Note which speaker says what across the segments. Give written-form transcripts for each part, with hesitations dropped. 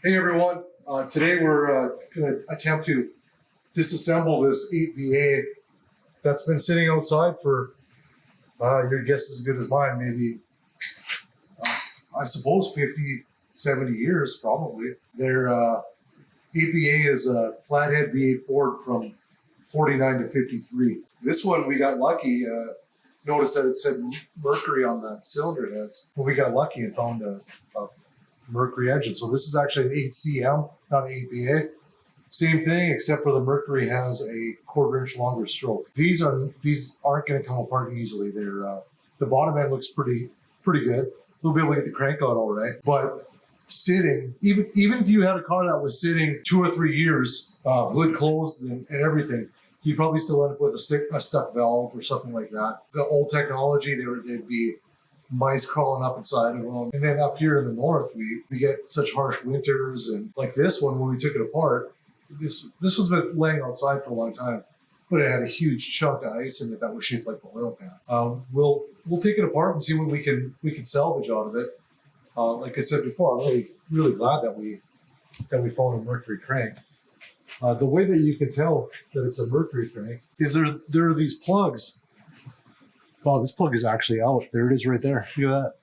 Speaker 1: Hey everyone, today we're going to attempt to disassemble this 8VA that's been sitting outside for, your guess is as good as mine, maybe, I suppose 50, 70 years probably. Their 8VA is a Flathead V8 Ford from 49 to 53. This one we got lucky, noticed that it said Mercury on the cylinder heads. Well, we got lucky and found a Mercury engine. So this is actually an 8CM, not an 8VA. Same thing, except for the Mercury has a 1/4 inch longer stroke. These aren't going to come apart easily. They're the bottom end looks pretty good. We'll be able to get the crank out all right. But sitting, even if you had a car that was sitting 2 or 3 years, hood closed and everything, you probably still end up with a stuck valve or something like that. The old technology, they'd be mice crawling up inside of them. And then up here in the north, we get such harsh winters. And like this one, when we took it apart, this was been laying outside for a long time, but it had a huge chunk of ice in it that was shaped like the oil pan. We'll take it apart and see what we can salvage out of it. Like I said before, I'm really glad that we found a Mercury crank. The way that you can tell that it's a Mercury crank is there are these plugs. Oh, this plug is actually out. There it is right there. Look at that.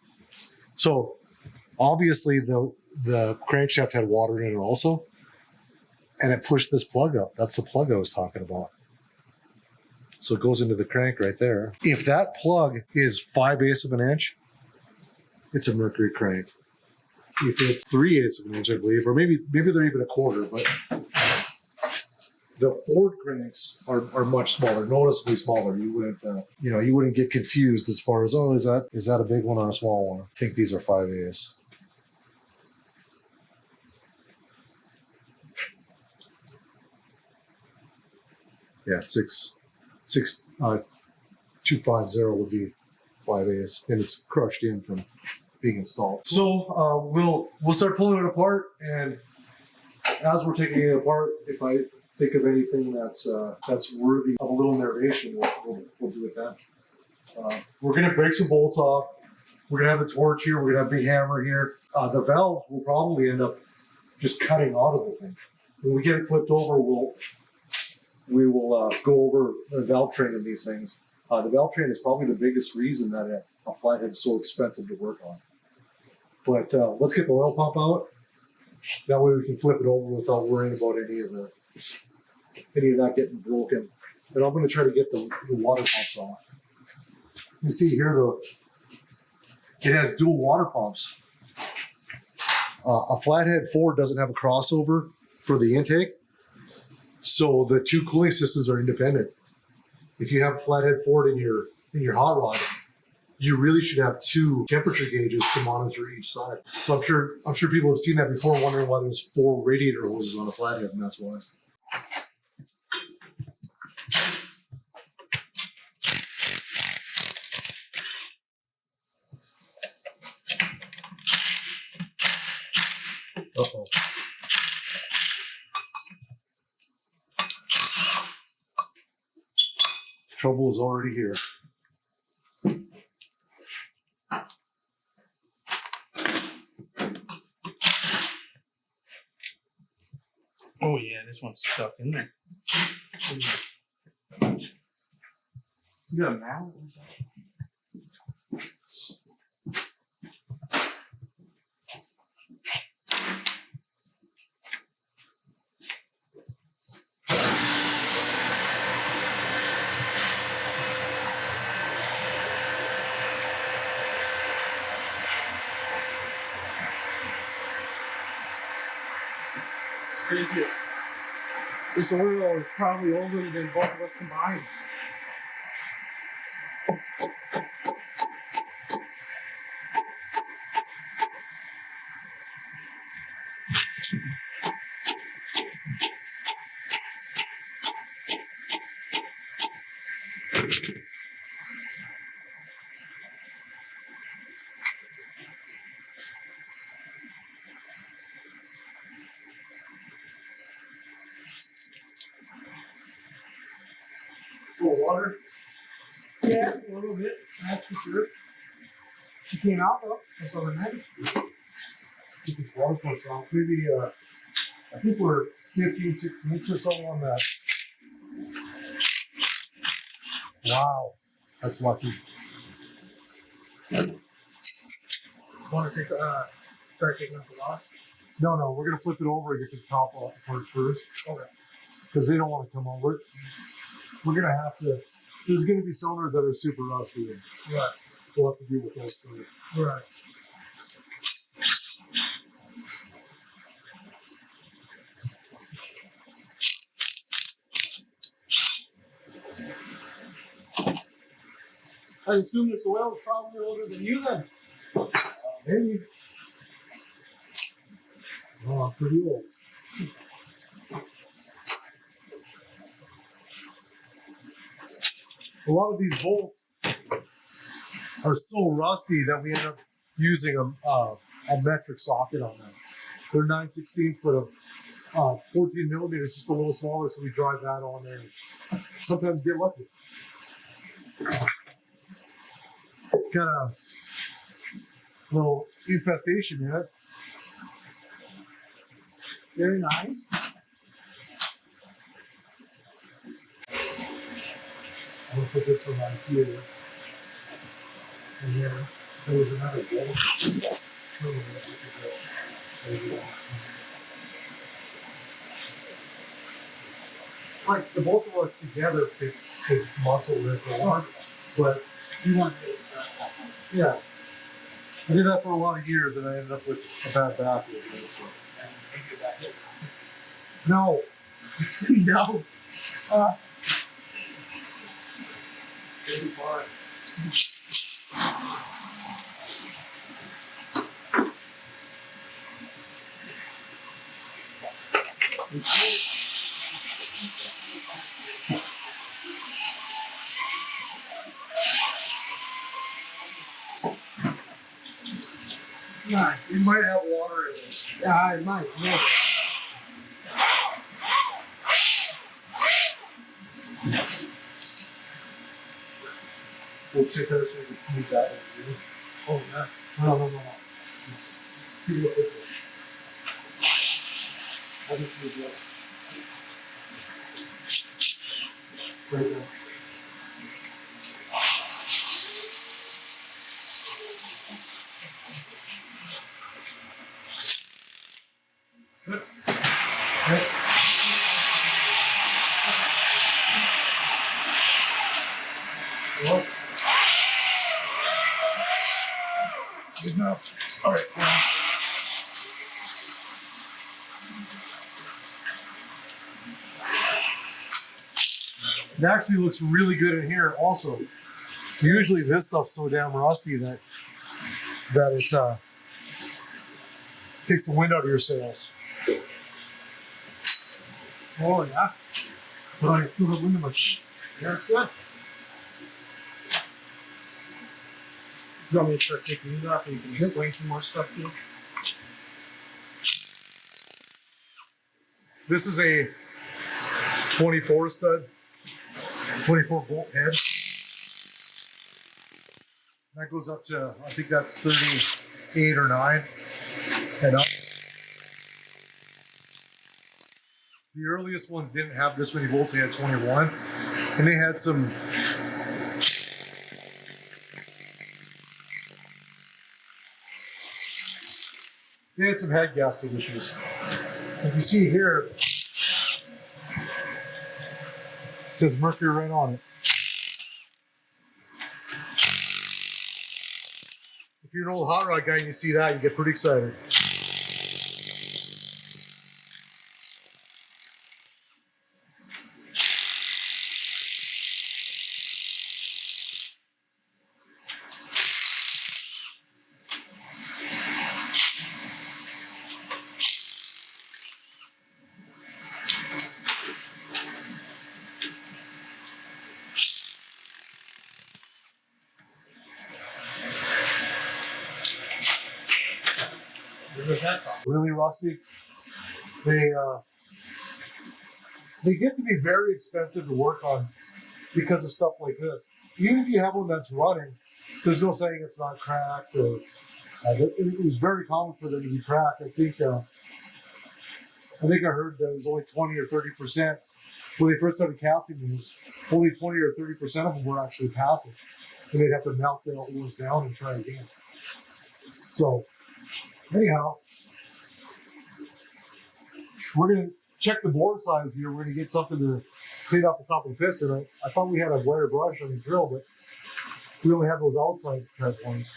Speaker 1: So obviously the crankshaft had water in it also, and it pushed this plug up. That's the plug I was talking about. So it goes into the crank right there. If that plug is 5/8 of an inch, it's a Mercury crank. If it's 3/8 of an inch, I believe, or maybe they're even 1/4, but the Ford cranks are much smaller, noticeably smaller. You wouldn't get confused as far as, oh, is that a big one or a small one? I think these are 5/8. Yeah, 250 would be 5/8, and it's crushed in from being installed. So we'll start pulling it apart, and as we're taking it apart, if I think of anything that's worthy of a little narration, we'll do it then. We're going to break some bolts off. We're going to have a torch here. We're going to have a big hammer here. The valves will probably end up just cutting out of the thing. When we get it flipped over, we will go over the valve train of these things. The valve train is probably the biggest reason that a flathead's so expensive to work on. But let's get the oil pump out. That way we can flip it over without worrying about any of that getting broken. And I'm going to try to get the water pumps off. You see here, it has dual water pumps. A Flathead Ford doesn't have a crossover for the intake, so the two cooling systems are independent. If you have a Flathead Ford in your hot rod, you really should have 2 temperature gauges to monitor each side. So I'm sure people have seen that before, wondering why there's 4 radiator hoses on a Flathead, and that's why. Uh-oh. Trouble is already here.
Speaker 2: Oh yeah, this one's stuck in there. You got a mallet inside? It's crazy. This oil is probably older than both of us combined.
Speaker 1: Water?
Speaker 2: Yeah, a little bit, that's for sure. She came out though, that's all that matters.
Speaker 1: think it's water force off. Maybe I think we're 15/16 or so on that. Wow, that's lucky.
Speaker 2: Want to take start taking up the loss?
Speaker 1: No, we're gonna flip it over and get the top off the part first.
Speaker 2: Okay.
Speaker 1: Because they don't want to come over. We're gonna have to. There's gonna be sonars that are super rusty. And
Speaker 2: Right.
Speaker 1: we'll have to deal with those first.
Speaker 2: Right. I assume this oil is probably older than you then.
Speaker 1: Maybe. Oh, pretty old. A lot of these bolts are so rusty that we end up using a metric socket on them. They're 9/16, but a 14 millimeters, just a little smaller, so we drive that on there. Sometimes get lucky. Got a little infestation in it.
Speaker 2: Very nice.
Speaker 1: I'm gonna put this one on here. And then there was another bolt. So we're gonna put this. There you go. Like the both of us together could muscle this a lot, but
Speaker 2: You want
Speaker 1: yeah, I did that for a lot of years, and I ended up with a bad back with this. So. No,
Speaker 2: no.
Speaker 1: it'll be fine.
Speaker 2: Nice.
Speaker 1: We might have water in it.
Speaker 2: Yeah, I might. Yeah.
Speaker 1: We'll sit there so we can move that one.
Speaker 2: Oh, yeah.
Speaker 1: No. See what's it. I just need this. Right there. Good. Okay. Well, good enough. All right. It actually looks really good in here also. Usually this stuff's so damn rusty that it takes the wind out of your sails.
Speaker 2: Oh, yeah.
Speaker 1: But I still have wind in my sails.
Speaker 2: Yeah, it's good. You want me to start taking these off and you can explain some more stuff to you?
Speaker 1: This is a 24 stud, 24 bolt head. That goes up to, I think that's 38 or 9 and up. The earliest ones didn't have this many bolts, they had 21. And they had some head gasket issues. If you see here, it says Mercury right on it. If you're an old hot rod guy and you see that, you get pretty excited. Really rusty. They get to be very expensive to work on because of stuff like this. Even if you have one that's running, there's no saying it's not cracked or It was very common for them to be cracked. I think I heard that it was only 20 or 30% when they first started casting these. Only 20 or 30% of them were actually passing, and they'd have to melt the old ones down and try again. So, anyhow, we're gonna check the bore size here. We're gonna get something to clean off the top of the piston. I thought we had a wire brush on the drill, but we only have those outside type ones.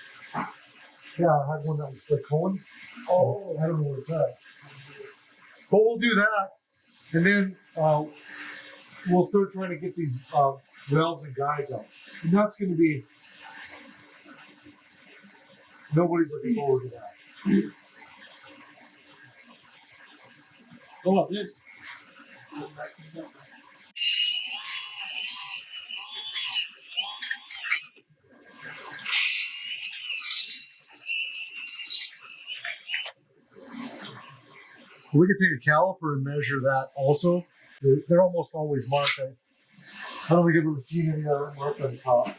Speaker 1: Yeah, I had one that was the cone. Oh, I don't know where it's at. But we'll do that, and then we'll start trying to get these valves and guides out. And that's going to be, nobody's looking forward to that.
Speaker 2: How about this?
Speaker 1: We can take a caliper and measure that also. They're almost always marked. I don't think I've ever seen any that aren't marked on the top.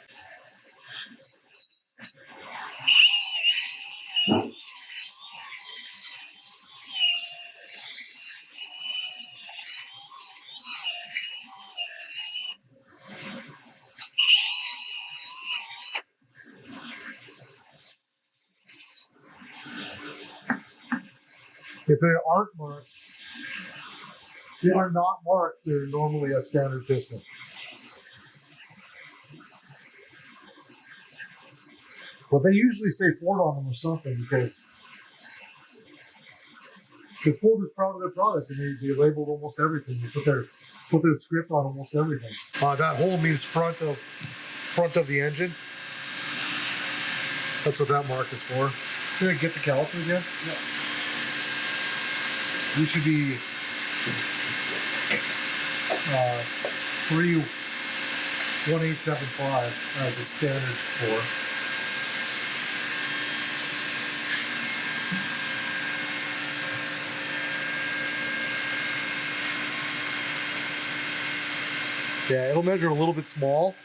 Speaker 1: If they aren't marked, they are not marked, they're normally a standard piston. But they usually say Ford on them or something because Ford is proud of their product and they labeled almost everything. They put their script on almost everything. That hole means front of the engine. That's what that mark is for. Did I get the caliper again?
Speaker 2: Yeah.
Speaker 1: We should be 31875 as a standard for. Yeah, it'll measure a little bit small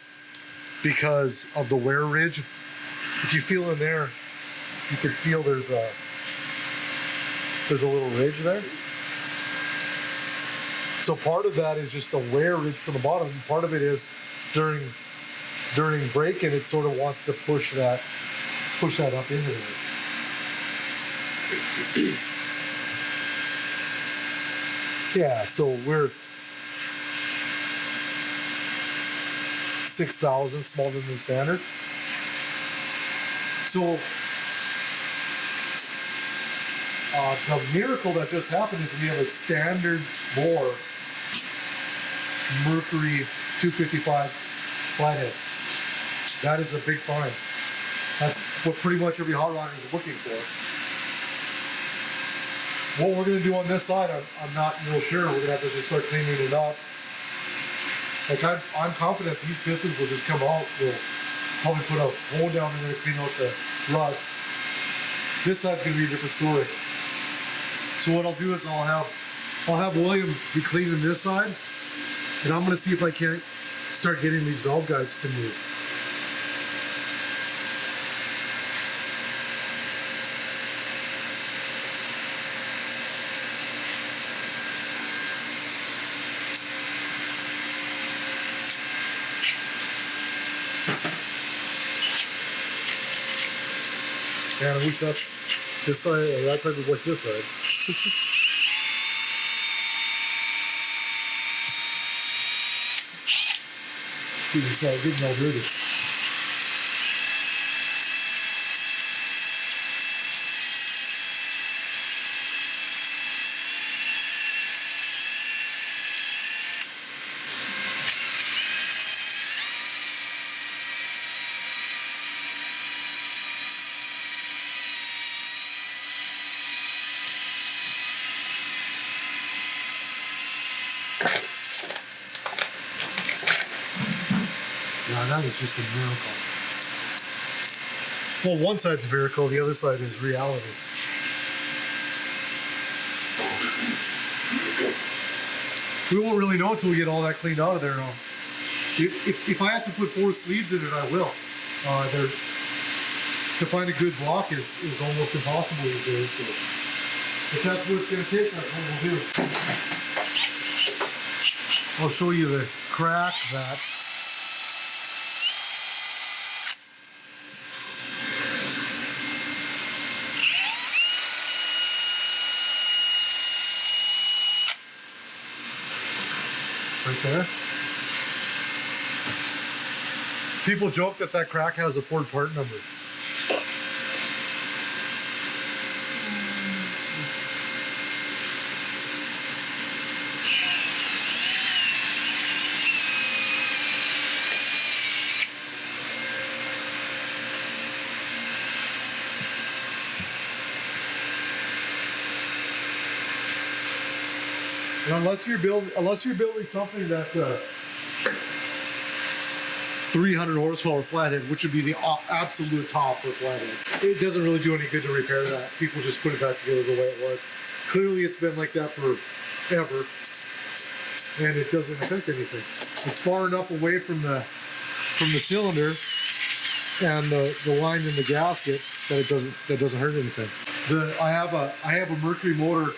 Speaker 1: because of the wear ridge. If you feel in there, you can feel there's a little ridge there. So part of that is just the wear ridge from the bottom. And part of it is during braking, it sort of wants to push that up into there. Yeah, so we're 6,000 smaller than the standard. So the miracle that just happened is we have a standard bore Mercury 255 Flathead. That is a big find. That's what pretty much every hot rodder is looking for. What we're going to do on this side, I'm not real sure. We're going to have to just start cleaning it up. Like I'm confident these pistons will just come out. We'll probably put a hole down in there to clean out the rust. This side's going to be a different story. So what I'll do is I'll have William be cleaning this side, and I'm going to see if I can't start getting these valve guides to move. Man, I wish this side or that side was like this side. Dude, this side getting all dirty. Now that is just a miracle. Well, one side's a miracle, the other side is reality. We won't really know until we get all that cleaned out of there. If I have to put 4 sleeves in it, I will. to find a good block is almost impossible these days. So if that's what it's going to take, that's what we'll do. I'll show you the crack that right there. People joke that that crack has a Ford part number. And unless you're building something that's a 300 horsepower flathead, which would be the absolute top for flathead, it doesn't really do any good to repair that. People just put it back together the way it was. Clearly, it's been like that forever, and it doesn't affect anything. It's far enough away from the cylinder and the line in the gasket that it doesn't hurt anything. I have a Mercury motor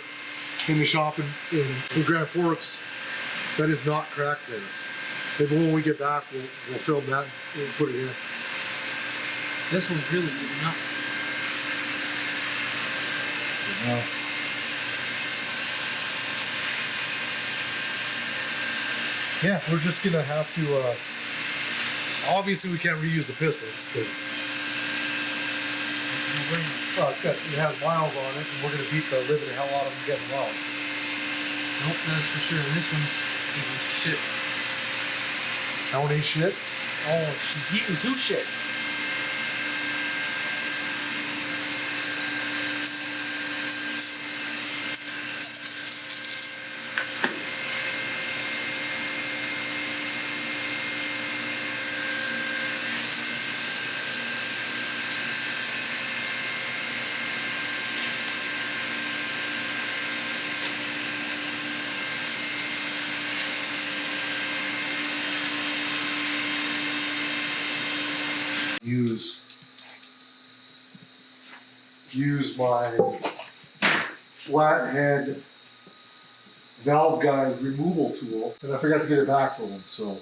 Speaker 1: in the shop in Grand Forks that is not cracked there. Maybe when we get back, we'll film that and put it in.
Speaker 2: This one's really moving up.
Speaker 1: Yeah, we're just gonna have to. Obviously, we can't reuse the pistons because it has miles on it, and we're gonna beat the living hell out of them getting well.
Speaker 2: Nope, that's for sure. This one's shit.
Speaker 1: That one ain't shit.
Speaker 2: Oh, she's heating to shit.
Speaker 1: Use my flathead valve guide removal tool, and I forgot to get it back for them. So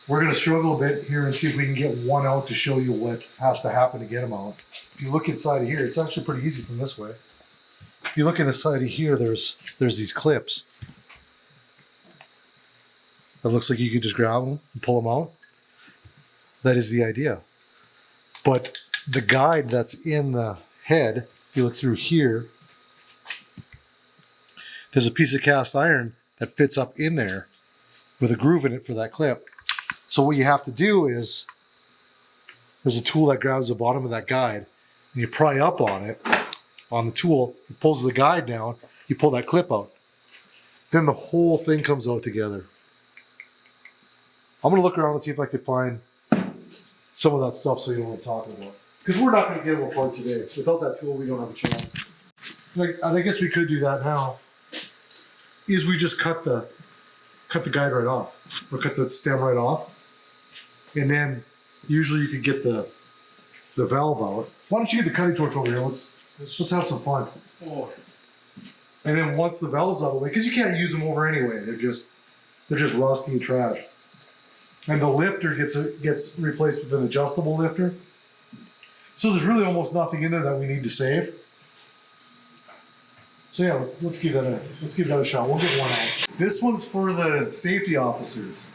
Speaker 1: we're gonna struggle a bit here and see if we can get one out to show you what has to happen to get them out. If you look inside of here, it's actually pretty easy from this way. If you look inside of here, there's these clips. It looks like you could just grab them and pull them out. That is the idea. But the guide that's in the head, if you look through here, there's a piece of cast iron that fits up in there with a groove in it for that clip. So what you have to do is, there's a tool that grabs the bottom of that guide, and you pry up on it, on the tool, it pulls the guide down, you pull that clip out. Then the whole thing comes out together. I'm gonna look around and see if I can find some of that stuff so you know what I'm talking about. Because we're not going to get them apart today. Without that tool, we don't have a chance. I guess we could do that now. Is we just cut the guide right off, or cut the stem right off, and then usually you can get the valve out. Why don't you get the cutting torch over here? Let's have some fun.
Speaker 2: Oh.
Speaker 1: And then once the valve's out of the way, because you can't use them over anyway. They're just rusty and trash. And the lifter gets replaced with an adjustable lifter. So there's really almost nothing in there that we need to save. So yeah, let's give that a shot. We'll get one out. This one's for the safety officers.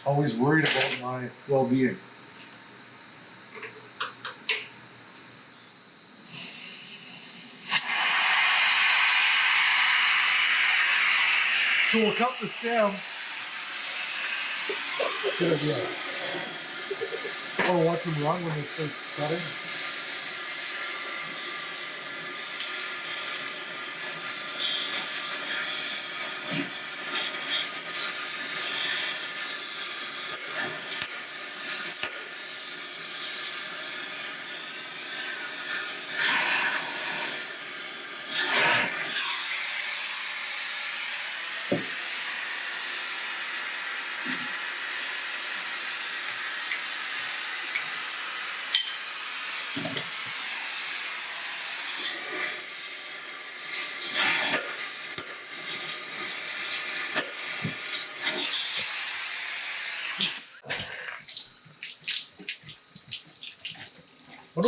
Speaker 1: Always worried about my well-being. So we'll cut the stem. Good idea. Or watch them run when they first cut it.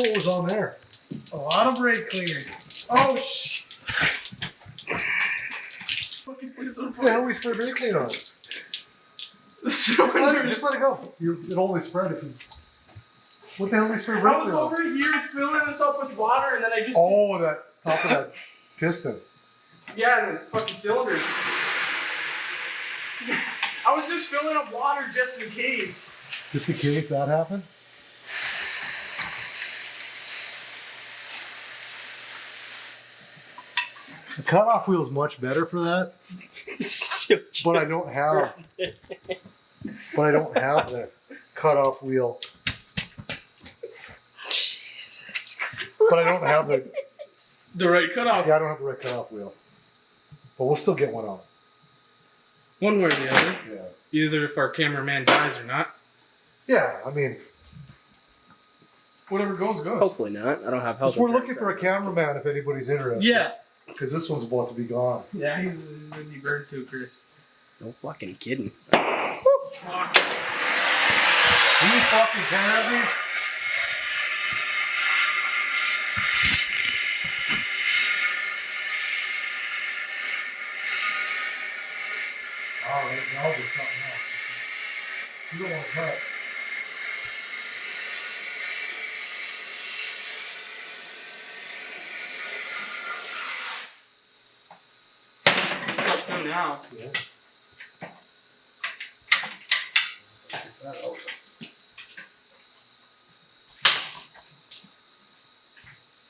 Speaker 1: forgot what was on there.
Speaker 2: A lot of brake cleaner. Oh, shit. Fucking please don't
Speaker 1: What the hell we spray brake cleaner on? Just let it go. It only spread if you. What the hell we spray brake
Speaker 2: I was
Speaker 1: cleaner on?
Speaker 2: over here filling this up with water and then I just.
Speaker 1: Oh, that top of that piston.
Speaker 2: Yeah, and the fucking cylinders. I was just filling up water just in case.
Speaker 1: Just in case that happened? The cutoff wheel is much better for that. But I don't have the cutoff wheel.
Speaker 3: Jesus.
Speaker 1: But I don't have
Speaker 2: The right cutoff.
Speaker 1: yeah, I don't have the right cutoff wheel. But we'll still get one on.
Speaker 2: One way or the other.
Speaker 1: Yeah.
Speaker 2: Either if our cameraman dies or not.
Speaker 1: Yeah, I mean,
Speaker 2: Whatever goes, goes.
Speaker 3: Hopefully not. I don't have health.
Speaker 1: we're
Speaker 3: insurance
Speaker 1: looking for a cameraman if anybody's interested.
Speaker 2: Yeah.
Speaker 1: Because this one's about to be gone.
Speaker 2: Yeah, he's gonna be burned too, Chris.
Speaker 3: No fucking kidding.
Speaker 2: Fuck.
Speaker 1: You fucking can have these? Alright, now there's something else. You don't want to cut.
Speaker 2: Come now.
Speaker 1: Yeah. That out.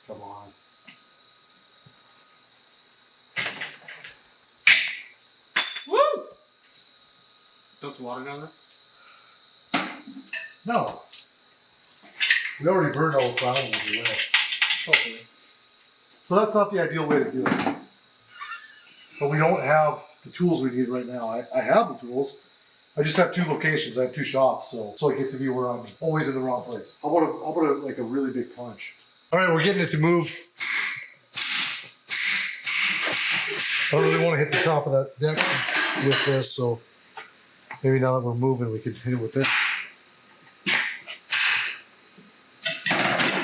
Speaker 1: Come on.
Speaker 2: Woo! Dump some water down there.
Speaker 1: No. We already burned all the flowers away.
Speaker 2: Hopefully.
Speaker 1: So that's not the ideal way to do it. But we don't have the tools we need right now. I have the tools. I just have two locations. I have two shops, so I get to be where I'm always in the wrong place. How about like a really big punch? All right, we're getting it to move. I don't really want to hit the top of that deck with this, so maybe now that we're moving, we could hit it with this.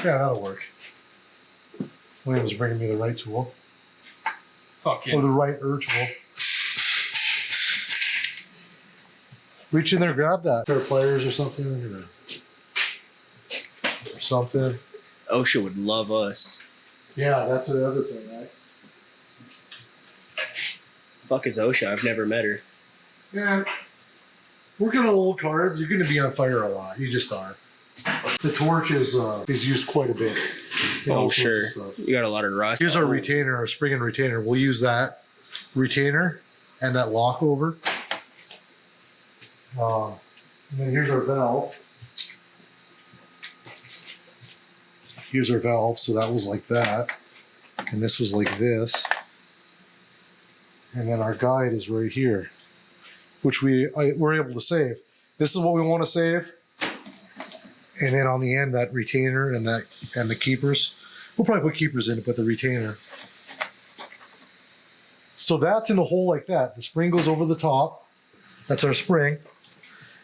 Speaker 1: Yeah, that'll work. William's bringing me the right tool.
Speaker 2: Fuck
Speaker 1: Or
Speaker 2: yeah.
Speaker 1: the right tool. Reach in there, grab that. Pair of pliers or something. Or something.
Speaker 3: OSHA would love us.
Speaker 1: Yeah, that's the other thing, right?
Speaker 3: Fuck is OSHA? I've never met her.
Speaker 1: Yeah. Working on old cars, you're going to be on fire a lot. You just are. The torch is used quite a bit. in all
Speaker 3: Oh,
Speaker 1: sorts
Speaker 3: sure.
Speaker 1: of stuff.
Speaker 3: You got a lot of rust.
Speaker 1: Here's our retainer, our spring and retainer. We'll use that retainer and that lock over. And then here's our valve. Here's our valve. So that was like that. And this was like this. And then our guide is right here, which we're able to save. This is what we want to save. And then on the end, that retainer and the keepers. We'll probably put keepers in it, but the retainer. So that's in the hole like that. The spring goes over the top. That's our spring.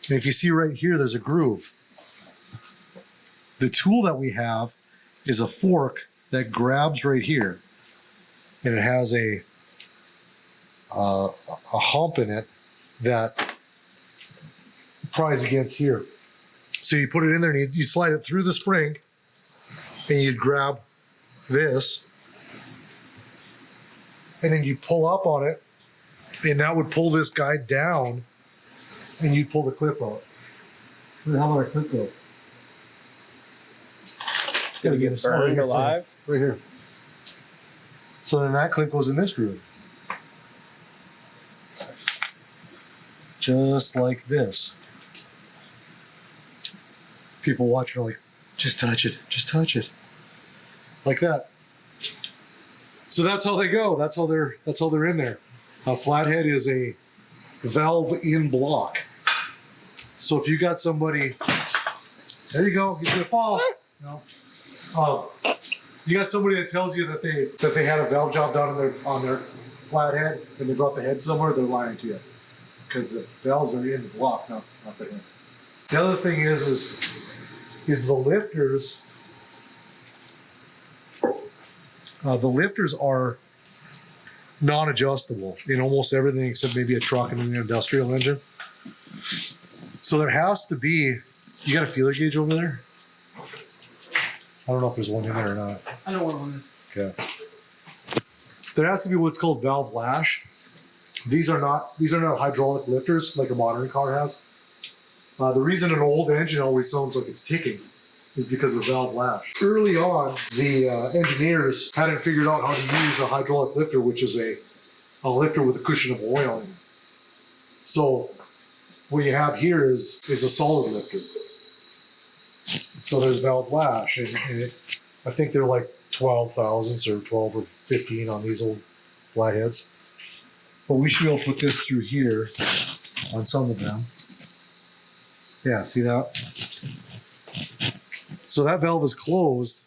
Speaker 1: And if you see right here, there's a groove. The tool that we have is a fork that grabs right here. And it has a hump in it that pries against here. So you put it in there and you'd slide it through the spring and you'd grab this and then you pull up on it and that would pull this guy down and you'd pull the clip out. Where the hell did our clip go?
Speaker 3: Gonna get burned alive.
Speaker 1: Right here. So then that clip goes in this groove. Just like this. People watching are like, just touch it, just touch it. Like that. So that's how they go. That's how they're in there. A flathead is a valve in block. So if you got somebody, there you go, he's gonna fall. No. You got somebody that tells you that they had a valve job done on their flathead and they brought the head somewhere, they're lying to you. Because the valves are in the block, not the head. The other thing is the lifters The lifters are non-adjustable in almost everything except maybe a truck and an industrial engine. So there has to be, you got a feeler gauge over there? I don't know if there's one in there or not.
Speaker 2: I know what one is.
Speaker 1: Okay. There has to be what's called valve lash. These are not hydraulic lifters like a modern car has. The reason an old engine always sounds like it's ticking is because of valve lash. Early on, the engineers hadn't figured out how to use a hydraulic lifter, which is a lifter with a cushion of oil in it. So what you have here is a solid lifter. So there's valve lash, and I think they're like 12 thousandths or 12 or 15 on these old flatheads. But we should be able to put this through here on some of them. Yeah, see that? So that valve is closed,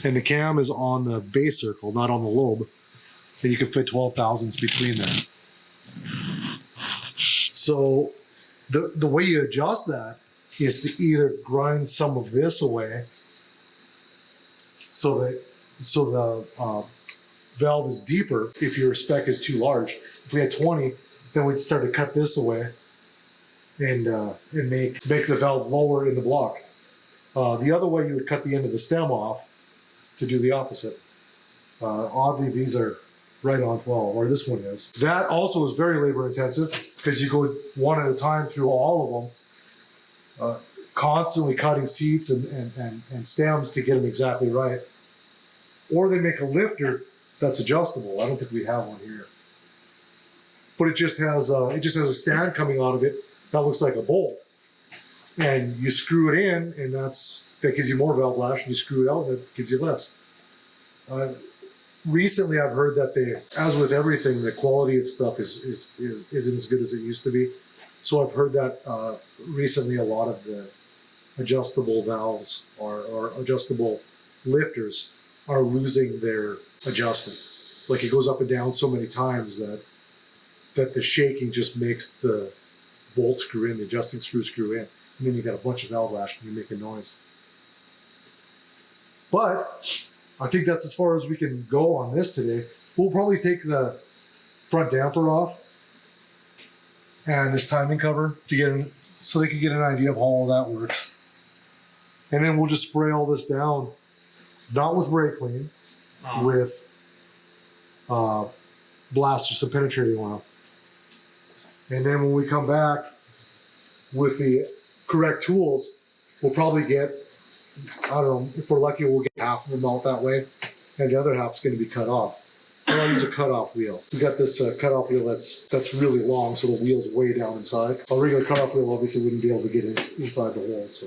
Speaker 1: and the cam is on the base circle, not on the lobe. And you can fit 12 thousandths between them. So the way you adjust that is to either grind some of this away so the valve is deeper if your spec is too large. If we had 20, then we'd start to cut this away and make the valve lower in the block. The other way, you would cut the end of the stem off to do the opposite. Oddly, these are right on 12, or this one is. That also is very labor intensive because you go one at a time through all of them, constantly cutting seats and stems to get them exactly right. Or they make a lifter that's adjustable. I don't think we have one here. But it just has a stand coming out of it that looks like a bolt. And you screw it in, and that gives you more valve lash, and you screw it out, and it gives you less. Recently, I've heard that as with everything, the quality of stuff isn't as good as it used to be. So I've heard that recently a lot of the adjustable valves or adjustable lifters are losing their adjustment. Like it goes up and down so many times that the shaking just makes the bolt screw in, the adjusting screw in. And then you got a bunch of valve lash and you make a noise. But I think that's as far as we can go on this today. We'll probably take the front damper off and this timing cover so they can get an idea of how all that works. And then we'll just spray all this down, not with brake clean, with blast or some penetrating oil. And then when we come back with the correct tools, we'll probably get, I don't know, if we're lucky, we'll get half of them out that way, and the other half's going to be cut off. I'll use a cutoff wheel. We got this cutoff wheel that's really long, so the wheel's way down inside. A regular cutoff wheel obviously wouldn't be able to get inside the hole. So.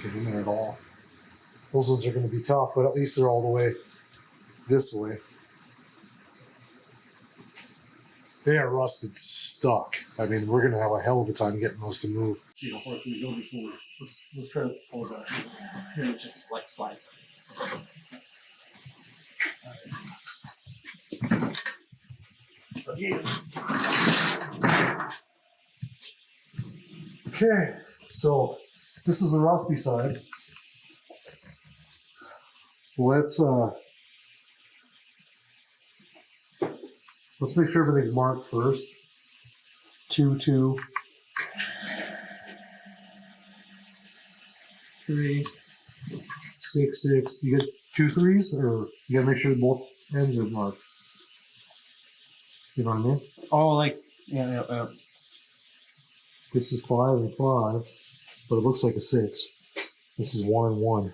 Speaker 1: Get in there at all. Those ones are going to be tough, but at least they're all the way this way. They are rusted stuck. I mean, we're going to have a hell of a time getting those to move. See how far we go before. Let's try to pull that.
Speaker 2: Here, it just like slides.
Speaker 1: Okay, so this is the rusty side. Let's make sure everything's marked first. 2, 2.
Speaker 2: 3.
Speaker 1: 6, 6. You get 2 3s, or you gotta make sure both ends are marked. You know what I mean?
Speaker 2: Oh, like, yeah.
Speaker 1: This is 5 and 5, but it looks like a 6. This is 1 and 1.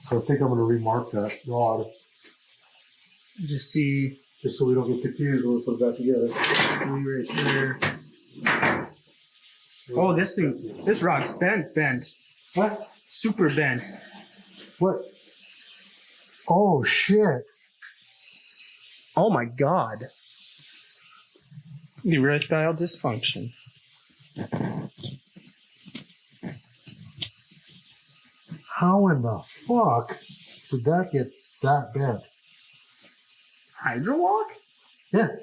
Speaker 1: So I think I'm gonna remark that rod.
Speaker 2: Just see.
Speaker 1: Just so we don't get confused when we put it back together.
Speaker 2: 3 right there. Oh, this rod's bent.
Speaker 1: What?
Speaker 2: Super bent.
Speaker 1: What? Oh, shit.
Speaker 2: Oh my god. Erectile dysfunction.
Speaker 1: How in the fuck did that get that bent?
Speaker 2: Hydrowalk?
Speaker 1: Yeah.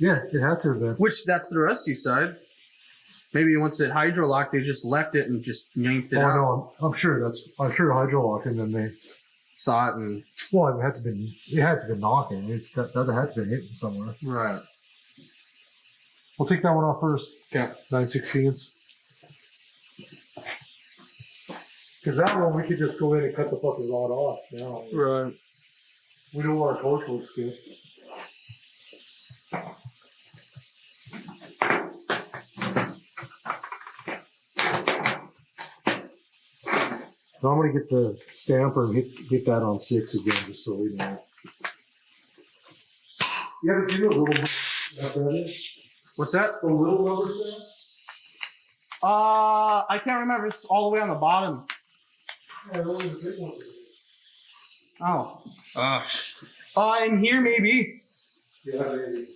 Speaker 1: Yeah, it had to have been.
Speaker 2: Which that's the rusty side. Maybe once it hydrolocked, they just left it and just yanked it out.
Speaker 1: No, I'm sure hydrolock, and then they
Speaker 2: Saw it and
Speaker 1: well, it had to be knocking. That had to be hitting somewhere.
Speaker 2: right.
Speaker 1: We'll take that one off first.
Speaker 2: Okay.
Speaker 1: 9/16. Because that one we could just go in and cut the fucking rod off now.
Speaker 2: Right.
Speaker 1: We know where our coach looks good. So I'm gonna get the stamper and hit that on 6 again, just so we know. You haven't seen those little
Speaker 2: What's that?
Speaker 1: the little rubber stamps?
Speaker 2: I can't remember. It's all the way on the bottom.
Speaker 1: Yeah, those are the big ones.
Speaker 2: Oh. In here maybe.
Speaker 1: Yeah, they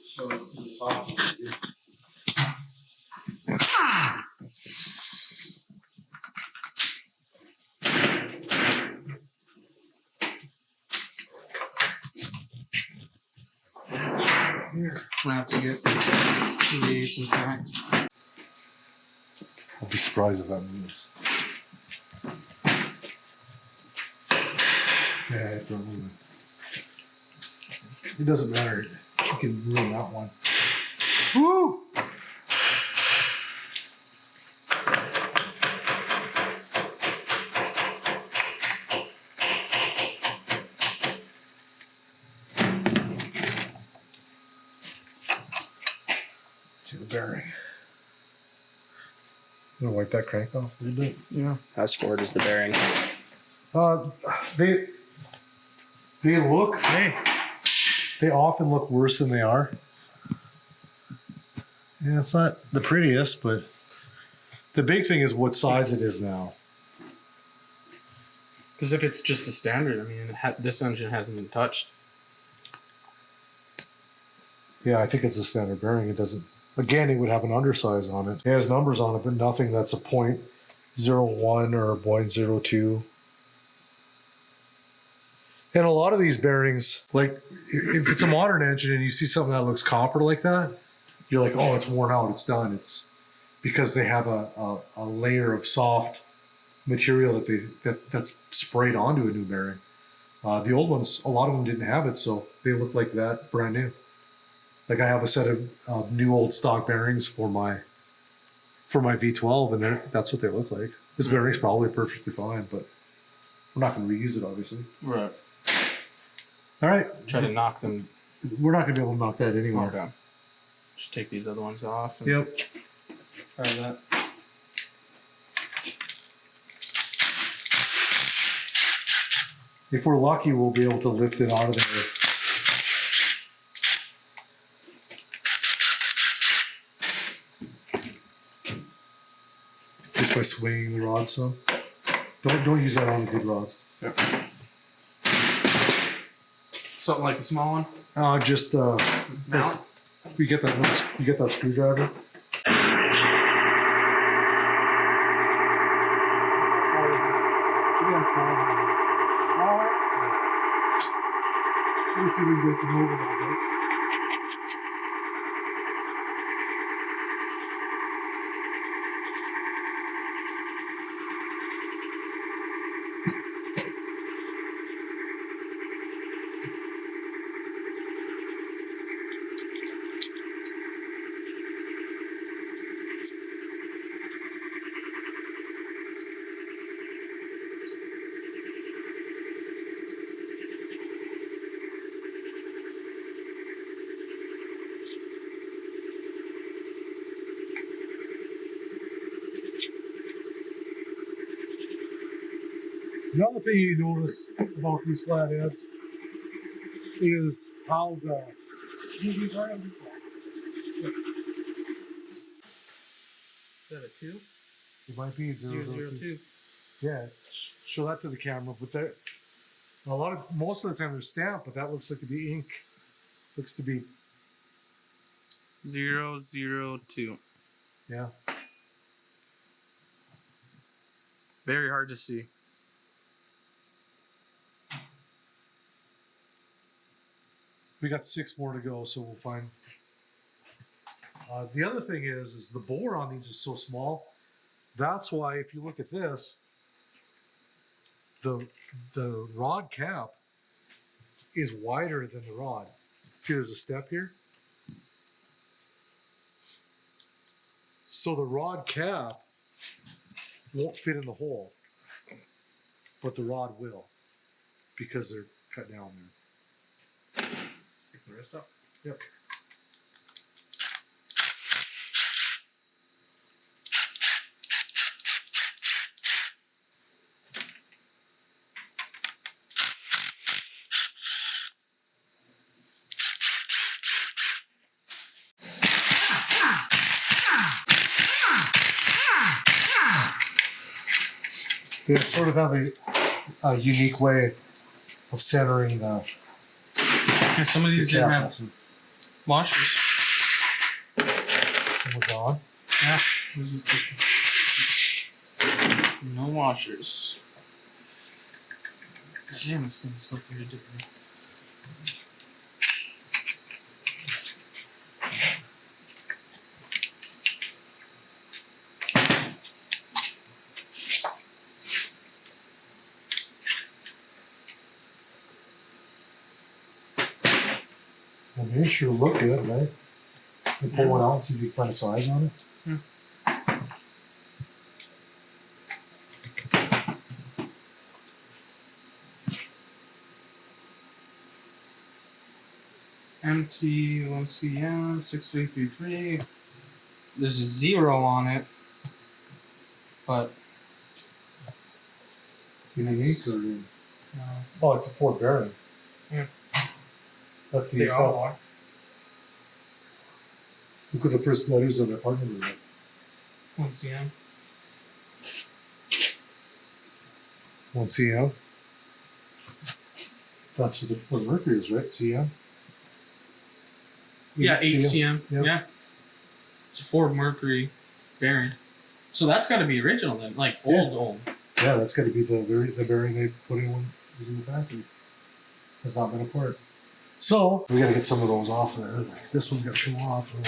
Speaker 2: Here. I'm gonna have to get some packs.
Speaker 1: I'll be surprised if that moves. Yeah, it's not moving. It doesn't matter. You can ruin that one.
Speaker 2: Woo!
Speaker 1: To the bearing. I'm gonna wipe that crank off a little bit.
Speaker 2: Yeah.
Speaker 3: How scored is the bearing?
Speaker 1: They look. They often look worse than they are. Yeah, it's not the prettiest, but the big thing is what size it is now.
Speaker 2: Because if it's just a standard, I mean, this engine hasn't been touched.
Speaker 1: Yeah, I think it's a standard bearing. It doesn't. Again, it would have an undersize on it. It has numbers on it, but nothing that's a .01 or a .02. And a lot of these bearings, like if it's a modern engine and you see something that looks copper like that, you're like, oh, it's worn out, it's done. It's because they have a layer of soft material that's sprayed onto a new bearing. The old ones, a lot of them didn't have it, so they look like that brand new. Like I have a set of new old stock bearings for my V12, and that's what they look like. This bearing's probably perfectly fine, but we're not going to reuse it, obviously.
Speaker 2: Right.
Speaker 1: All right.
Speaker 2: Try to knock them.
Speaker 1: We're not going to be able to knock that anywhere.
Speaker 2: Okay. Just take these other ones off. And
Speaker 1: Yep.
Speaker 2: try that.
Speaker 1: If we're lucky, we'll be able to lift it out of there. Just by swinging the rods some. Don't use that on the good rods.
Speaker 2: Yep. Something like the small one.
Speaker 1: Just
Speaker 2: Mount.
Speaker 1: you get that screwdriver. Let me see if we can get it to move a little bit. Another thing you notice about these flatheads is how the
Speaker 2: Is that a 2?
Speaker 1: it might be 002.
Speaker 2: 002.
Speaker 1: Yeah, show that to the camera. But there, most of the time they're stamped, but that looks like to be ink. Looks to be
Speaker 2: 002.
Speaker 1: yeah.
Speaker 2: Very hard to see.
Speaker 1: We got 6 more to go, so we'll find The other thing is the bore on these is so small. That's why if you look at this, the rod cap is wider than the rod. See, there's a step here. So the rod cap won't fit in the hole, but the rod will because they're cut down there.
Speaker 2: Pick the rest up.
Speaker 1: Yep. They sort of have a unique way of centering the.
Speaker 2: Yeah, some of these didn't have washers.
Speaker 1: Some were gone.
Speaker 2: Yeah, no washers. God damn, this thing is looking ridiculous.
Speaker 1: Well, they sure look good, right? You pull one out and see if you can find a size on it.
Speaker 2: MT 1CM 6333. There's a 0 on it, but
Speaker 1: Unique or?
Speaker 2: no.
Speaker 1: Oh, it's a Ford bearing.
Speaker 2: Yeah.
Speaker 1: That's the.
Speaker 2: They all are.
Speaker 1: Look at the first letters of their partner number.
Speaker 2: 1CM.
Speaker 1: 1CM. That's what Mercury is, right? CM?
Speaker 2: Yeah, 8CM.
Speaker 1: Yep.
Speaker 2: Yeah. It's a Ford Mercury bearing. So that's got to be original then, like old.
Speaker 1: Yeah, that's got to be the bearing they put in when it was in the factory. Has not been apart. So we got to get some of those off there. This one's got to come off, or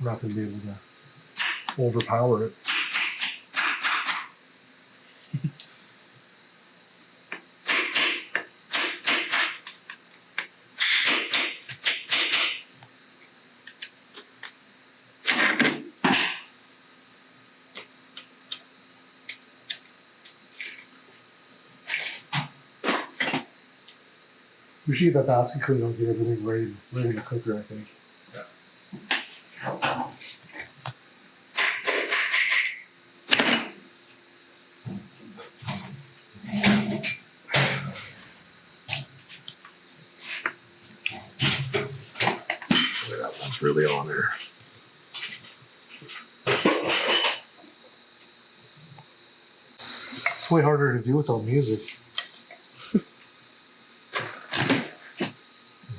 Speaker 1: we're not going to be able to overpower it. We should get that basket clean and get everything ready in the cooker, I think. That one's really on there. It's way harder to do without music.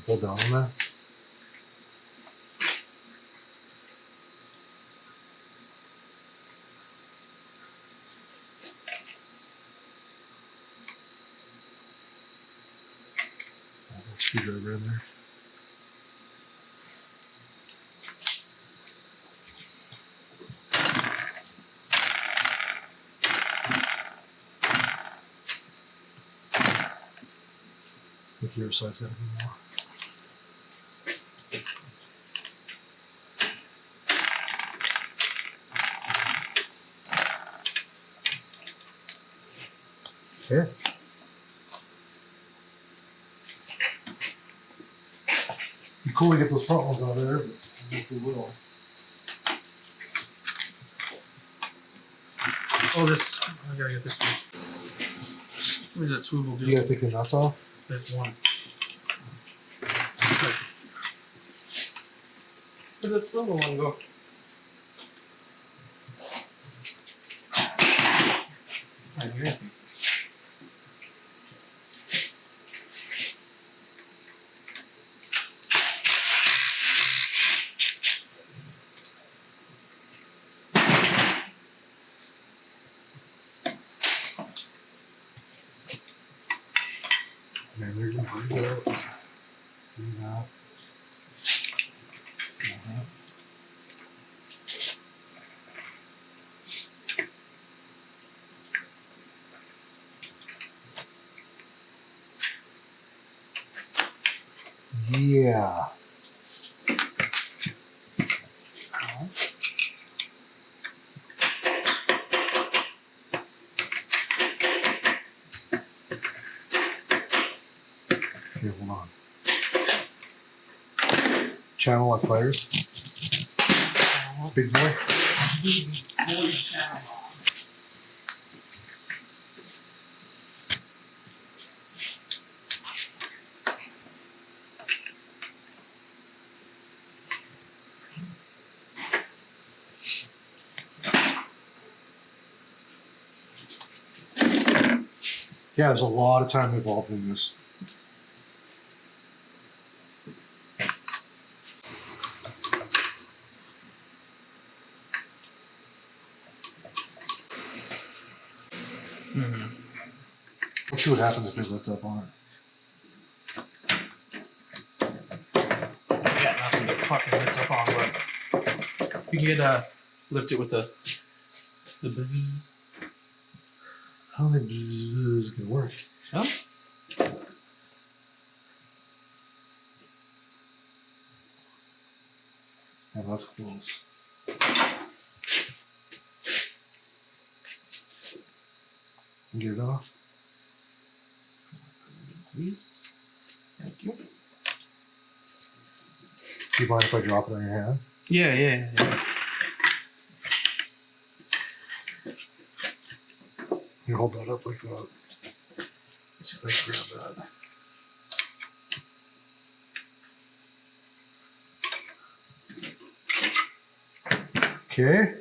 Speaker 1: Hold down on that. Screwdriver in there. I think your side's got to be more. Okay. Be cool to get those front ones out of there, but I think we will.
Speaker 2: Oh, this. I gotta get this one. Where's that swivel do?
Speaker 1: You gotta take the nuts off.
Speaker 2: There's one. Where'd that swivel one go? Right here.
Speaker 1: Man, they're gonna do that. Do that. yeah. Here, hold on. Channel on fires. Big boy. Yeah, there's a lot of time involved in this. Let's see what happens if we lift up on it.
Speaker 2: I got nothing to fucking lift up on, but you can lift it with the bzzz.
Speaker 1: I don't think this is gonna work.
Speaker 2: Huh?
Speaker 1: Yeah, that's close. Get it off.
Speaker 2: Please. Thank you.
Speaker 1: Do you mind if I drop it on your hand?
Speaker 2: Yeah.
Speaker 1: You hold that up like that. Let's see if I can grab that. Okay.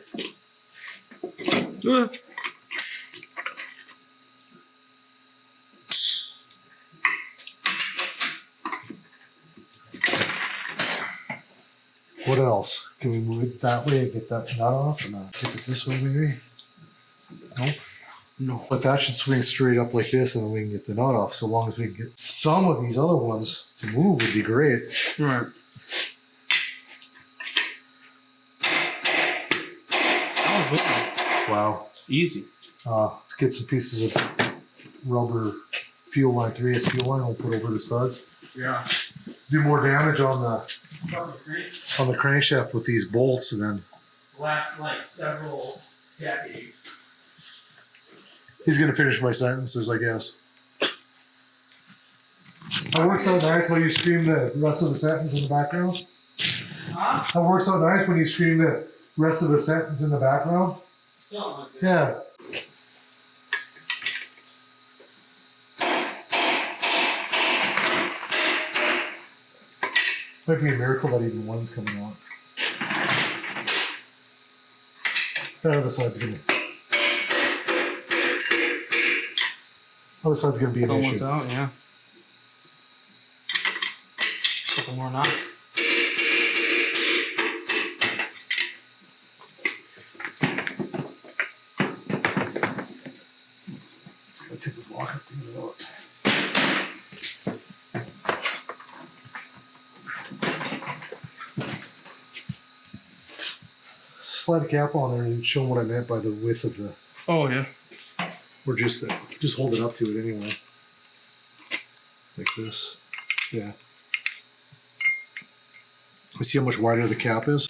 Speaker 1: What else? Can we move it that way and get that nut off? Or not? Take it this way, maybe? Nope.
Speaker 2: No.
Speaker 1: But that should swing straight up like this, and then we can get the nut off. So long as we can get some of these other ones to move, would be great.
Speaker 2: Right. That was wicked.
Speaker 1: Wow.
Speaker 2: Easy.
Speaker 1: Let's get some pieces of rubber fuel line, 3S fuel line. We'll put over the studs.
Speaker 2: Yeah.
Speaker 1: Do more damage on the crankshaft with these bolts, and then
Speaker 2: Last like several decades.
Speaker 1: he's gonna finish my sentences, I guess. That works out nice while you scream the rest of the sentence in the background.
Speaker 2: Huh?
Speaker 1: That works out nice when you scream the rest of the sentence in the background. Yeah. Might be a miracle that even one's coming out. That other side's gonna. Other side's gonna be an
Speaker 2: Almost
Speaker 1: issue.
Speaker 2: out, yeah. Couple more knots.
Speaker 1: I take the block up to the out. Slide a cap on there and show them what I meant by the width of the,
Speaker 2: Oh yeah.
Speaker 1: or just hold it up to it anyway. Like this. Yeah. See how much wider the cap is?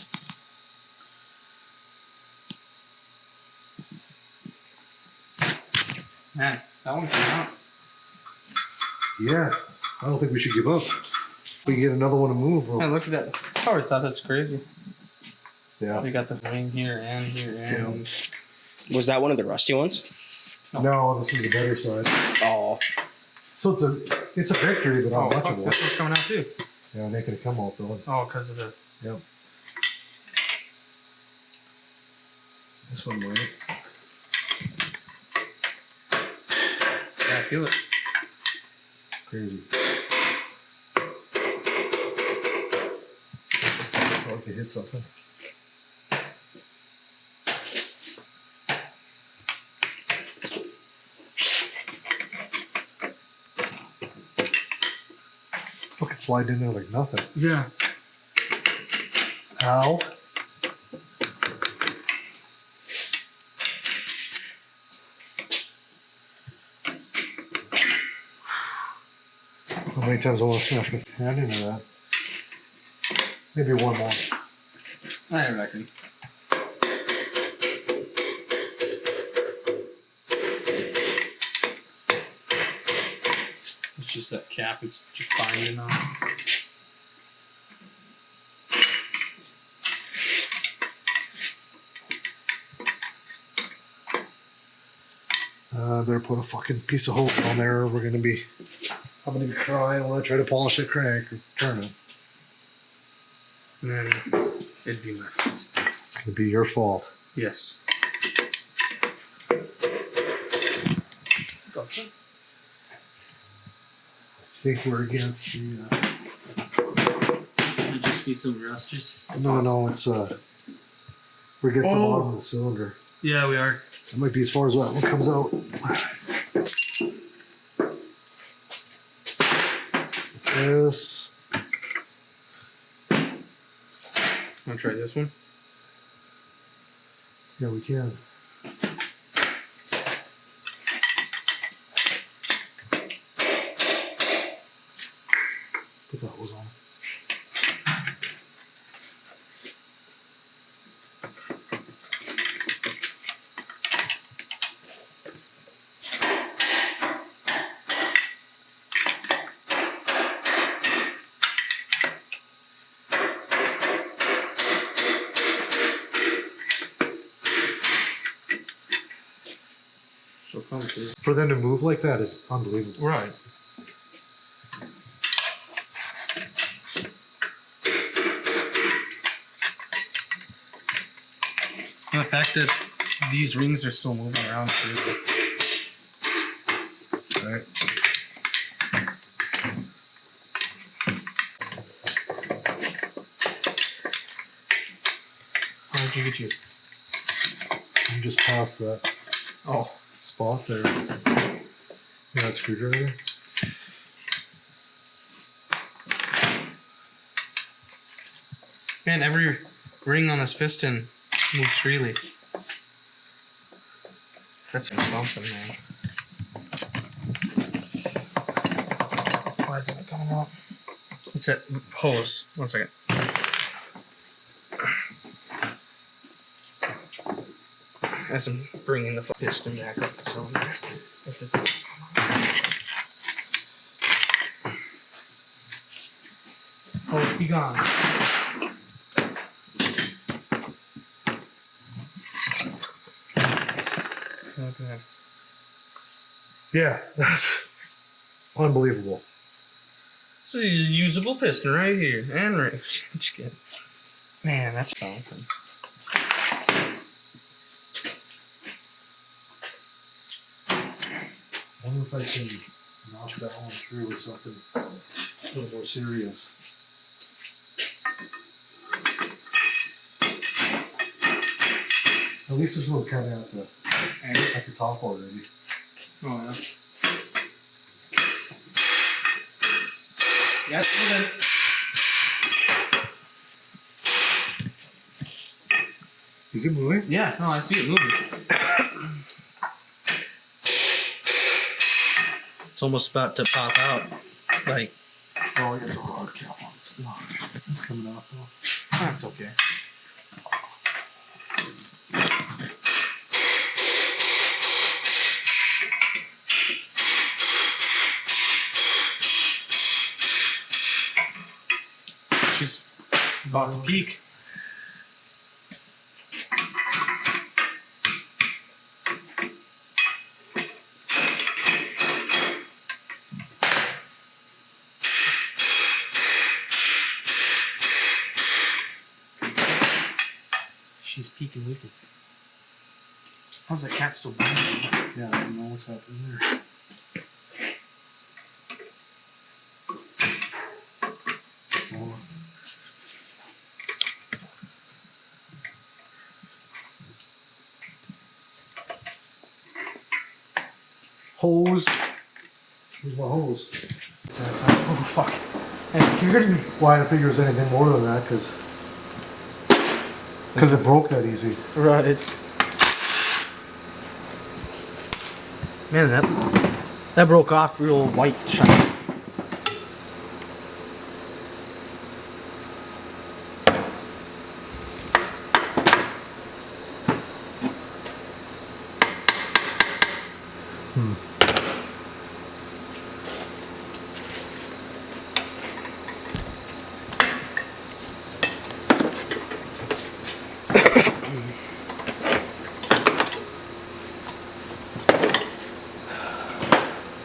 Speaker 2: Man, that one came out.
Speaker 1: Yeah. I don't think we should give up. We can get another one to move.
Speaker 2: Hey, look at that. I always thought that's crazy.
Speaker 1: Yeah.
Speaker 2: We got the wing here and here and.
Speaker 3: Was that one of the rusty ones?
Speaker 1: No, this is the better side.
Speaker 3: Oh,
Speaker 1: So it's a victory, but
Speaker 2: Oh,
Speaker 1: not much
Speaker 2: fuck,
Speaker 1: of one.
Speaker 2: this one's coming out too.
Speaker 1: Yeah, making it come out though.
Speaker 2: Oh, because of the.
Speaker 1: Yep. This one might.
Speaker 2: Yeah, I feel it.
Speaker 1: Crazy. Oh, if you hit something. Fucking slide in there like nothing.
Speaker 2: Yeah.
Speaker 1: Ow. How many times I want to smash my hand into that? Maybe one more.
Speaker 2: I reckon. It's just that cap, it's just binding on.
Speaker 1: Better put a fucking piece of hose on there or I'm gonna be crying when I try to polish the crank or turn it.
Speaker 2: And then it'd be my fault.
Speaker 1: It's gonna be your fault.
Speaker 2: Yes.
Speaker 1: I think we're against the.
Speaker 2: It'd just be some rust. Just
Speaker 1: No, it's we're against the bottom of the cylinder.
Speaker 2: yeah, we are.
Speaker 1: It might be as far as that one comes out. This.
Speaker 2: Want to try this one?
Speaker 1: Yeah, we can. Put that hose on.
Speaker 2: So complicated.
Speaker 1: For them to move like that is unbelievable.
Speaker 2: Right. And the fact that these rings are still moving around too.
Speaker 1: Right.
Speaker 2: How did you get you?
Speaker 1: I'm just past that
Speaker 2: Oh,
Speaker 1: spot there. Yeah, that screwdriver.
Speaker 2: man, every ring on this piston moves freely. That's something, man. Why isn't it coming up? It's that hose. 1 second. As I'm bringing the piston back up the cylinder. If this doesn't come up. Hose be gone. Okay.
Speaker 1: Yeah, that's unbelievable.
Speaker 2: It's a usable piston right here. And right. Just kidding. Man, that's something.
Speaker 1: I wonder if I can knock that one through with something a little more serious. At least this one's kind of at the top already.
Speaker 2: Oh, yeah. Yeah, it's moving.
Speaker 1: Is it moving?
Speaker 2: Yeah, no, I see it moving. It's almost about to pop out. Like,
Speaker 1: Oh, yeah, the hard cap on it's not. It's coming off though.
Speaker 2: that's okay. She's about to peak. She's peaking with it. How's that cat still binding?
Speaker 1: Yeah, I don't know what's happening there. Oh. Hose. Where's my hose?
Speaker 2: Oh fuck. That scared me.
Speaker 1: Why I figure it was anything more than that, because it broke that easy.
Speaker 2: Right. Man, that broke off real white shiny.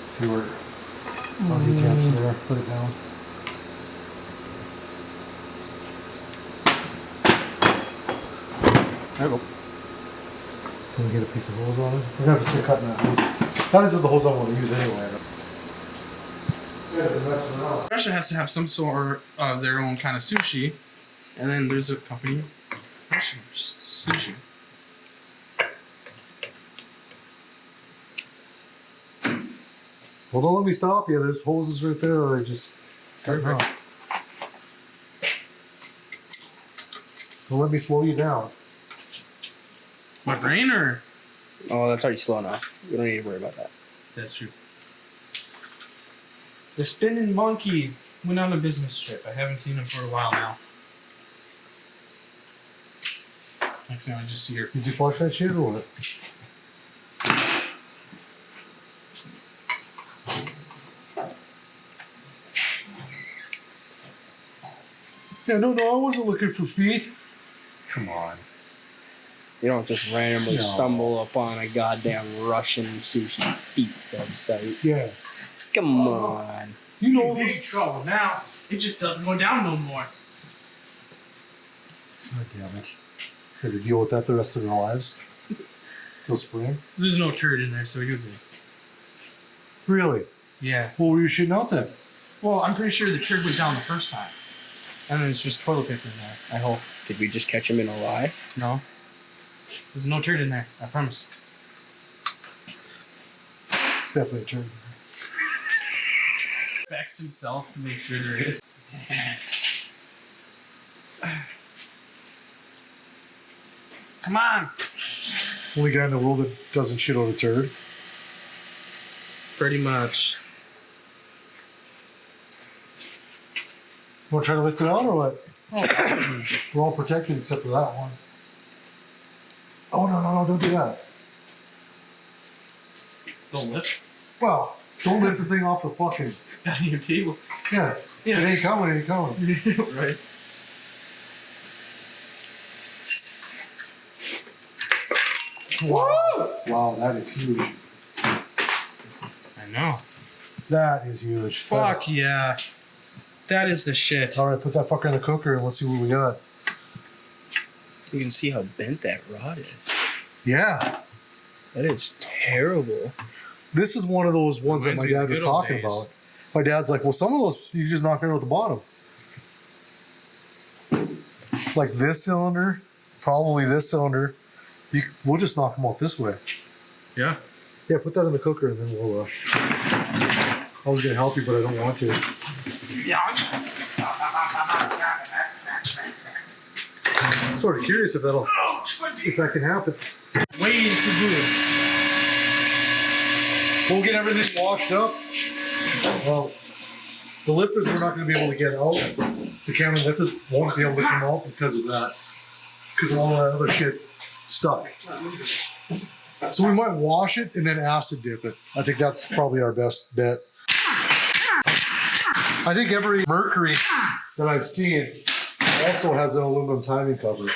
Speaker 1: See where he gets there. Put it down.
Speaker 2: There we go.
Speaker 1: Can we get a piece of hose on it? We're gonna have to start cutting that hose. That isn't the hose I want to use anyway. Yeah, it's messing around.
Speaker 2: Russia has to have some sort of their own kind of sushi, and then there's a company, Russian sushi.
Speaker 1: Well, don't let me stop you. There's hoses right there that I just cut out. Don't let me slow you down.
Speaker 2: My brain, or
Speaker 3: Oh, that's already slow enough. We don't need to worry about that.
Speaker 2: that's true. The spinning monkey went on a business trip. I haven't seen him for a while now. Next thing I just see her.
Speaker 1: Did you flush that shit or what? Yeah, no, I wasn't looking for feet. Come on.
Speaker 3: You don't just randomly
Speaker 1: No.
Speaker 3: stumble upon a goddamn Russian sushi feet website.
Speaker 1: Yeah.
Speaker 3: Come on.
Speaker 1: You know
Speaker 2: Big
Speaker 1: those.
Speaker 2: trouble now. It just doesn't go down no more.
Speaker 1: God damn it. Had to deal with that the rest of their lives. Till spring.
Speaker 2: There's no turd in there, so you're good.
Speaker 1: Really?
Speaker 2: Yeah.
Speaker 1: What were you shitting out then?
Speaker 2: Well, I'm pretty sure the turd went down the first time. And then it's just toilet paper in there, I hope.
Speaker 3: Did we just catch him in a lie?
Speaker 2: No. There's no turd in there, I promise.
Speaker 1: It's definitely a turn.
Speaker 2: Backs himself to make sure there is. Come on!
Speaker 1: Only guy in the world that doesn't shit out a turd.
Speaker 2: Pretty much.
Speaker 1: You want to try to lift it out or what? Oh, we're all protected except for that one. Oh, no, don't do that.
Speaker 2: Don't lift.
Speaker 1: Well, don't lift the thing off the fucking.
Speaker 2: Got your table.
Speaker 1: Yeah,
Speaker 2: Yeah.
Speaker 1: it ain't coming,
Speaker 2: Right.
Speaker 1: Wow, that is huge.
Speaker 2: I know.
Speaker 1: That is huge.
Speaker 2: Fuck yeah. That is the shit.
Speaker 1: All right, put that fucker in the cooker and let's see what we got.
Speaker 3: You can see how bent that rod is.
Speaker 1: Yeah,
Speaker 3: That is terrible.
Speaker 1: this is one of those ones that
Speaker 2: Reminds
Speaker 1: my
Speaker 2: me of
Speaker 1: dad
Speaker 2: the
Speaker 1: was
Speaker 2: good old
Speaker 1: talking
Speaker 2: days.
Speaker 1: about. My dad's like, well, some of those you just knock it out at the bottom. Like this cylinder, probably this cylinder. We'll just knock them out this way.
Speaker 2: Yeah.
Speaker 1: Yeah, put that in the cooker and then we'll. I was gonna help you, but I don't want to.
Speaker 2: Yeah.
Speaker 1: I'm sort of curious if that can happen.
Speaker 2: Way too good.
Speaker 1: We'll get everything washed up. Well, the lifters we're not going to be able to get out. The counter lifters won't be able to come out because of that. Because all that other shit stuck. So we might wash it and then acid dip it. I think that's probably our best bet. I think every Mercury that I've seen also has an aluminum timing cover.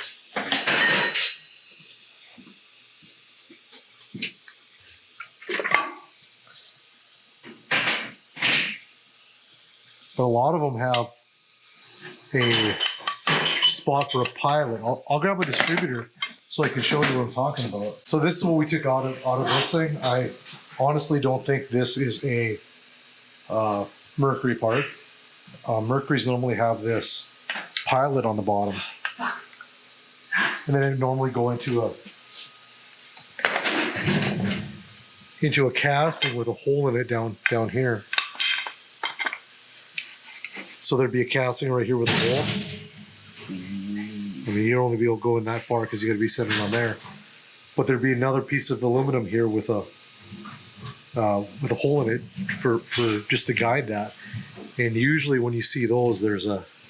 Speaker 1: But a lot of them have a spot for a pilot. I'll grab a distributor so I can show you what I'm talking about. So this is what we took out of this thing. I honestly don't think this is a Mercury part. Mercury's normally have this pilot on the bottom. And then it normally go into a casting with a hole in it down here. So there'd be a casting right here with a hole. I mean, you'd only be able to go in that far because you got to be sitting on there. But there'd be another piece of aluminum here with a hole in it for just to guide that. And usually when you see those, there's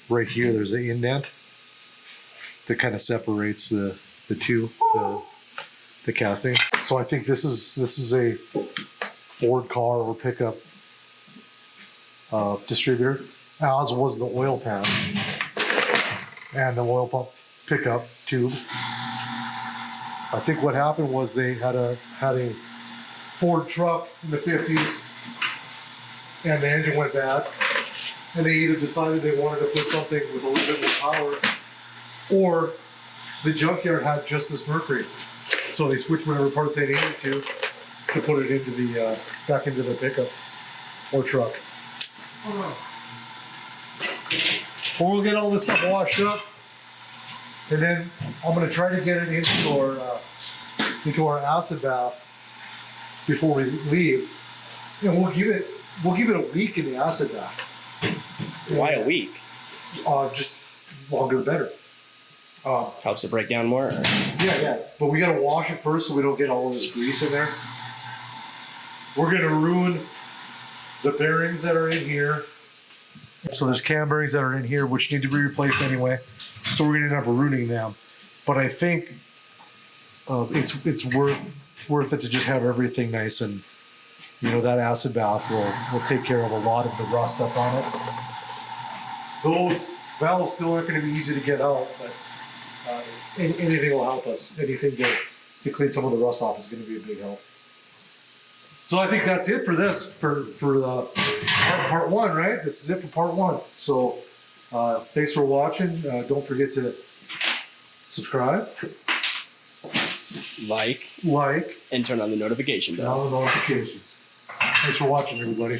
Speaker 1: right here there's an indent that kind of separates the two, the casting. So I think this is a Ford car or pickup distributor, as was the oil pan and the oil pump pickup tube. I think what happened was they had a Ford truck in the 50s, and the engine went bad, and they either decided they wanted to put something with a little bit more power, or the junkyard had just this mercury, so they switched whatever parts they needed to put it into the back into the pickup or truck. Well, we'll get all this stuff washed up, and then I'm gonna try to get it into our acid bath before we leave, and we'll give it a week in the acid bath.
Speaker 3: Why a week?
Speaker 1: Just longer the better.
Speaker 3: Helps it break down more? Or?
Speaker 1: Yeah. But we gotta wash it first so we don't get all of this grease in there. We're gonna ruin the bearings that are in here. So there's cam bearings that are in here which need to be replaced anyway. So we're gonna end up ruining them. But I think it's worth it to just have everything nice, and that acid bath will take care of a lot of the rust that's on it. Those valves still aren't going to be easy to get out, but anything will help us. Anything to clean some of the rust off is going to be a big help. So I think that's it for this, for part one, right? This is it for part one. So thanks for watching. Don't forget to subscribe,
Speaker 3: Like, and turn on the notification bell.
Speaker 1: All the notifications. Thanks for watching, everybody.